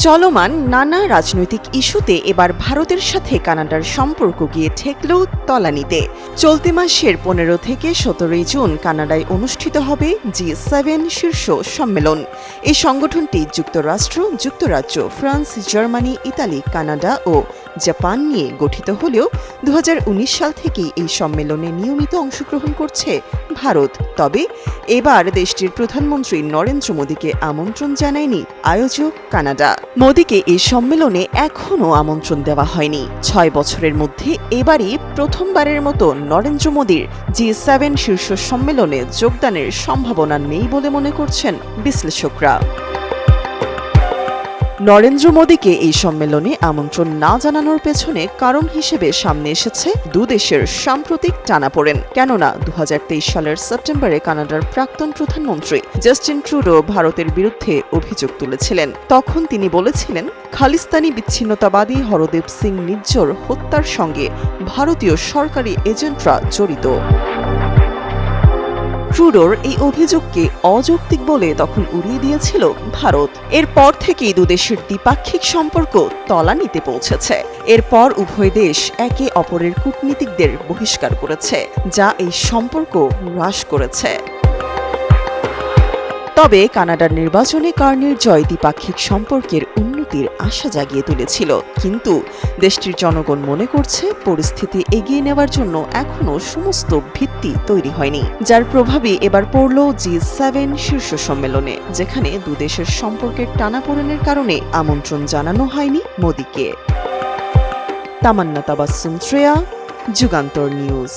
চলমান নানা রাজনৈতিক ইস্যুতে এবার ভারতের সাথে কানাডার সম্পর্ক গিয়ে ঠেকল তলানিতে। চলতি মাসের ১৫ থেকে ১৭ জুন কানাডায় অনুষ্ঠিত হবে G7 শীর্ষ সম্মেলন। এই সংগঠনটি যুক্তরাষ্ট্র, যুক্তরাজ্য, ফ্রান্স, জার্মানি, ইতালি, কানাডা ও জাপান নিয়ে গঠিত হলেও ২০১৯ সাল থেকেই এই সম্মেলনে নিয়মিত অংশগ্রহণ করছে ভারত। তবে এবার দেশটির প্রধানমন্ত্রী নরেন্দ্র মোদীকে আমন্ত্রণ জানায়নি আয়োজক কানাডা। মোদীকে এই সম্মেলনে এখনও আমন্ত্রণ দেওয়া হয়নি। ৬ বছরের মধ্যে এবারই প্রথমবারের মতো নরেন্দ্র মোদীর G7 শীর্ষ সম্মেলনে যোগদানের সম্ভাবনা নেই বলে মনে করছেন বিশ্লেষকরা। নরেন্দ্র মোদীকে এই সম্মেলনে আমন্ত্রণ না জানানোর পেছনে কারণ হিসেবে সামনে এসেছে দুদেশের সাম্প্রতিক টানাপোড়েন। কেননা ২০২৩ সালের সেপ্টেম্বরে কানাডার প্রাক্তন প্রধানমন্ত্রী জাস্টিন ট্রুডো ভারতের বিরুদ্ধে অভিযোগ তুলেছিলেন। তখন তিনি বলেছিলেন, খালিস্তানি বিচ্ছিন্নতাবাদী হরদেব সিং নিজ্জর হত্যার সঙ্গে ভারতীয় সরকারি এজেন্টরা জড়িত। ট্রুডোর এই অভিযোগকে অযৌক্তিক বলে তখন উড়িয়ে দিয়েছিল ভারত। এরপর থেকেই দুদেশের দ্বিপাক্ষিক সম্পর্ক তলানিতে পৌঁছেছে। এরপর উভয় দেশ একে অপরের কূটনীতিকদের বহিষ্কার করেছে, যা এই সম্পর্ক হ্রাস করেছে। তবে কানাডার নির্বাচনে কার্নির জয় দ্বিপাক্ষিক সম্পর্কের উন্নতির আশা জাগিয়ে তুলেছিল। কিন্তু দেশটির জনগণ মনে করছে পরিস্থিতি এগিয়ে নেওয়ার জন্য এখনও সমস্ত ভিত্তি তৈরি হয়নি, যার প্রভাবে এবার পড়ল G7 শীর্ষ সম্মেলনে, যেখানে দুদেশের সম্পর্কের টানাপোড়েনের কারণে আমন্ত্রণ জানানো হয়নি মোদীকে। তামান্না তাবাসসুম শ্রেয়া, যুগান্তর নিউজ।